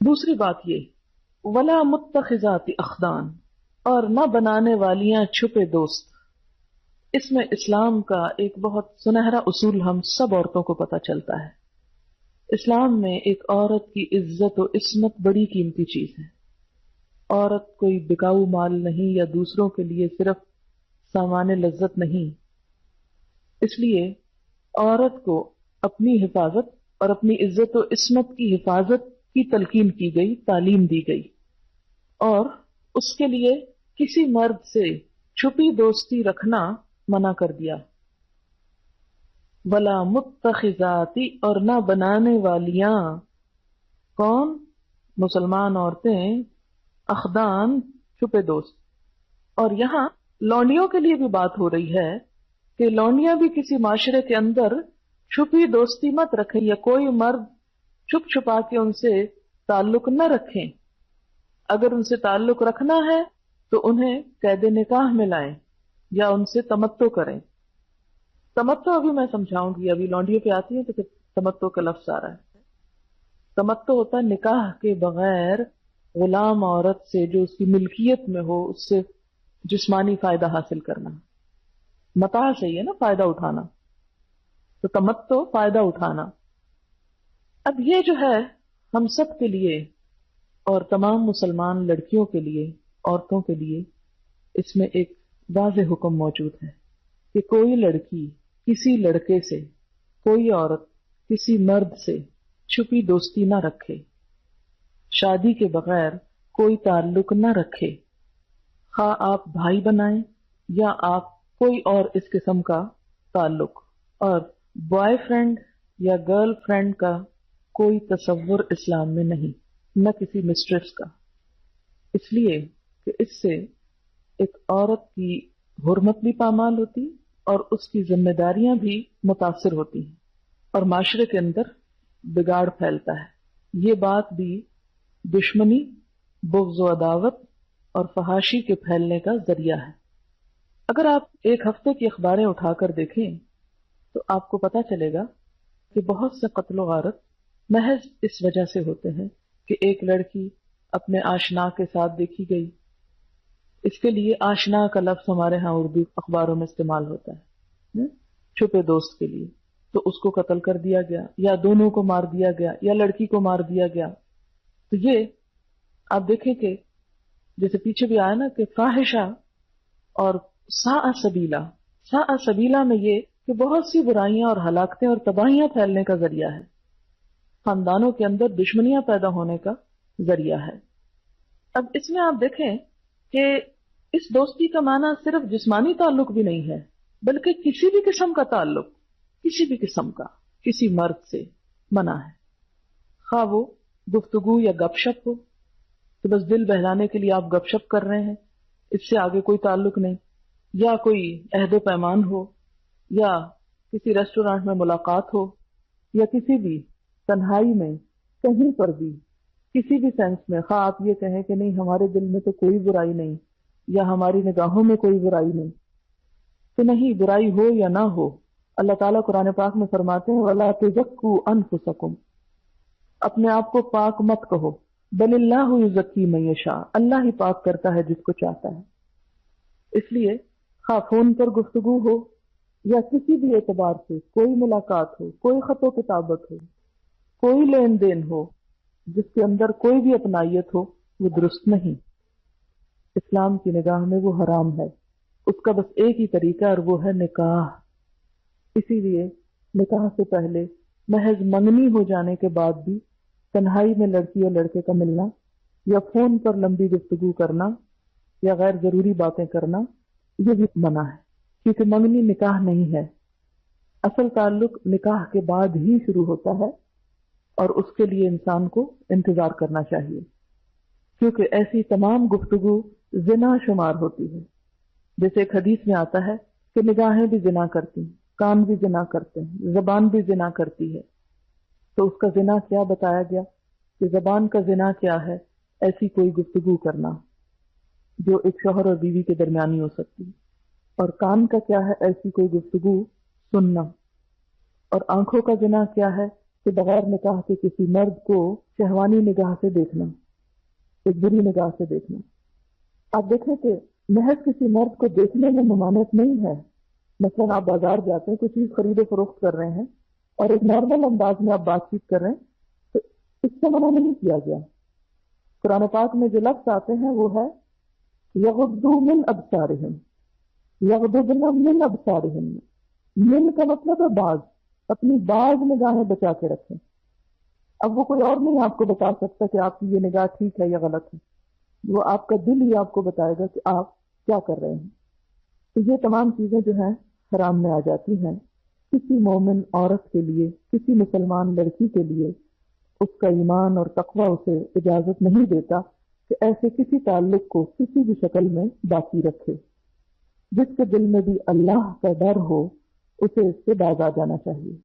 دوسری بات یہ ولا متخذات اخدان، اور نہ بنانے والیاں چھپے دوست۔ اس میں اسلام کا ایک بہت سنہرا اصول ہم سب عورتوں کو پتہ چلتا ہے۔ اسلام میں ایک عورت کی عزت و عصمت بڑی قیمتی چیز ہے۔ عورت کوئی بکاؤ مال نہیں یا دوسروں کے لیے صرف سامان لذت نہیں۔ اس لیے عورت کو اپنی حفاظت اور اپنی عزت و عصمت کی حفاظت کی تلقین کی گئی، تعلیم دی گئی، اور اس کے لیے کسی مرد سے چھپی دوستی رکھنا منع کر دیا۔ ولا متخذاتی، اور نہ بنانے والیاں، کون؟ مسلمان عورتیں، اخدان، چھپے دوست۔ اور یہاں لونڈیوں کے لیے بھی بات ہو رہی ہے کہ لونڈیاں بھی کسی معاشرے کے اندر چھپی دوستی مت رکھیں، یا کوئی مرد چھپ چھپا کے ان سے تعلق نہ رکھیں۔ اگر ان سے تعلق رکھنا ہے تو انہیں قید نکاح میں لائیں یا ان سے تمتع کریں۔ تمتع ابھی میں سمجھاؤں گی، ابھی لونڈیوں پہ آتی ہیں تو پھر تمتع کا لفظ آ رہا ہے۔ تمتع ہوتا ہے نکاح کے بغیر غلام عورت سے جو اس کی ملکیت میں ہو اس سے جسمانی فائدہ حاصل کرنا۔ متاع سے ہی ہے نا فائدہ اٹھانا، تو تمتع فائدہ اٹھانا۔ اب یہ جو ہے ہم سب کے لیے اور تمام مسلمان لڑکیوں کے لیے، عورتوں کے لیے، اس میں ایک واضح حکم موجود ہے کہ کوئی لڑکی کسی لڑکے سے، کوئی عورت کسی مرد سے چھپی دوستی نہ رکھے، شادی کے بغیر کوئی تعلق نہ رکھے، خواہ آپ بھائی بنائیں یا آپ کوئی اور اس قسم کا تعلق۔ اور بوائے فرینڈ یا گرل فرینڈ کا کوئی تصور اسلام میں نہیں، نہ کسی مسٹریس کا، اس لیے کہ اس سے ایک عورت کی حرمت بھی پامال ہوتی اور اس کی ذمہ داریاں بھی متاثر ہوتی ہیں، اور معاشرے کے اندر بگاڑ پھیلتا ہے۔ یہ بات بھی دشمنی، بغض و عداوت اور فحاشی کے پھیلنے کا ذریعہ ہے۔ اگر آپ ایک ہفتے کی اخباریں اٹھا کر دیکھیں تو آپ کو پتا چلے گا کہ بہت سے قتل و غارت محض اس وجہ سے ہوتے ہیں کہ ایک لڑکی اپنے آشنا کے ساتھ دیکھی گئی۔ اس کے لیے آشنا کا لفظ ہمارے ہاں اردو اخباروں میں استعمال ہوتا ہے، چھپے دوست کے لیے، تو اس کو قتل کر دیا گیا یا دونوں کو مار دیا گیا یا لڑکی کو مار دیا گیا۔ تو یہ آپ دیکھیں کہ جیسے پیچھے بھی آیا نا کہ فاحشہ اور ساء سبیلا، ساء سبیلا میں یہ کہ بہت سی برائیاں اور ہلاکتیں اور تباہیاں پھیلنے کا ذریعہ ہے، خاندانوں کے اندر دشمنیاں پیدا ہونے کا ذریعہ ہے۔ اب اس میں آپ دیکھیں کہ اس دوستی کا معنی صرف جسمانی تعلق بھی نہیں ہے، بلکہ کسی بھی قسم کا تعلق، کسی بھی قسم کا کسی مرد سے منع ہے، خواہ وہ گفتگو یا گپ شپ ہو، تو بس دل بہلانے کے لیے آپ گپ شپ کر رہے ہیں، اس سے آگے کوئی تعلق نہیں، یا کوئی عہد و پیمان ہو، یا کسی ریسٹورانٹ میں ملاقات ہو، یا کسی بھی تنہائی میں کہیں پر بھی کسی بھی سینس میں، خواہ آپ یہ کہیں کہ نہیں ہمارے دل میں تو کوئی برائی نہیں یا ہماری نگاہوں میں کوئی برائی نہیں، تو نہیں، برائی ہو یا نہ ہو، اللہ تعالیٰ قرآن پاک میں فرماتے ہیں وَلَا تُزَكُّوا أَنفُسَكُمْ، اپنے آپ کو پاک مت کہو، بل اللہ یزکی من یشاء، اللہ ہی پاک کرتا ہے جس کو چاہتا ہے۔ اس لیے خواہ فون پر گفتگو ہو یا کسی بھی اعتبار سے کوئی ملاقات ہو، کوئی خط و کتابت ہو، کوئی لین دین ہو جس کے اندر کوئی بھی اپنائیت ہو، وہ درست نہیں، اسلام کی نگاہ میں وہ حرام ہے۔ اس کا بس ایک ہی طریقہ اور وہ ہے نکاح۔ اسی لیے نکاح سے پہلے محض منگنی ہو جانے کے بعد بھی تنہائی میں لڑکی اور لڑکے کا ملنا یا فون پر لمبی گفتگو کرنا یا غیر ضروری باتیں کرنا، یہ بھی منع ہے، کیونکہ منگنی نکاح نہیں ہے۔ اصل تعلق نکاح کے بعد ہی شروع ہوتا ہے، اور اس کے لیے انسان کو انتظار کرنا چاہیے، کیونکہ ایسی تمام گفتگو زنا شمار ہوتی ہے۔ جیسے ایک حدیث میں آتا ہے کہ نگاہیں بھی زنا کرتی ہیں، کان بھی زنا کرتے ہیں، زبان بھی زنا کرتی ہے، تو اس کا زنا کیا بتایا گیا کہ زبان کا زنا کیا ہے؟ ایسی کوئی گفتگو کرنا جو ایک شوہر اور بیوی کے درمیانی ہو سکتی ہے، اور کان کا کیا ہے؟ ایسی کوئی گفتگو سننا، اور آنکھوں کا زنا کیا ہے؟ کہ بغیر نکاح کے کسی مرد کو شہوانی نگاہ سے دیکھنا، ایک بری نگاہ سے دیکھنا. آپ دیکھیں کہ محض کسی مرد کو دیکھنے میں ممانعت نہیں ہے. مثلاً آپ بازار جاتے ہیں، کوئی چیز خرید و فروخت کر رہے ہیں اور ایک نارمل انداز میں آپ بات چیت کر رہے ہیں تو اس سے منع نہیں کیا گیا. قرآن پاک میں جو لفظ آتے ہیں وہ ہے یغضوا من ابصارہم، یغضضن من ابصارہم. من کا مطلب ہے باز، اپنی باز نگاہیں بچا کے رکھیں. اب وہ کوئی اور نہیں آپ کو بتا سکتا کہ آپ کی یہ نگاہ ٹھیک ہے یا غلط ہے، وہ آپ کا دل ہی آپ کو بتائے گا کہ آپ کیا کر رہے ہیں. تو یہ تمام چیزیں جو ہیں حرام میں آ جاتی ہیں. کسی مومن عورت کے لیے، کسی مسلمان لڑکی کے لیے اس کا ایمان اور تقوی اسے اجازت نہیں دیتا کہ ایسے کسی تعلق کو کسی بھی شکل میں باقی رکھے. جس کے دل میں بھی اللہ کا ڈر ہو اسے اس سے باز آ جانا چاہیے.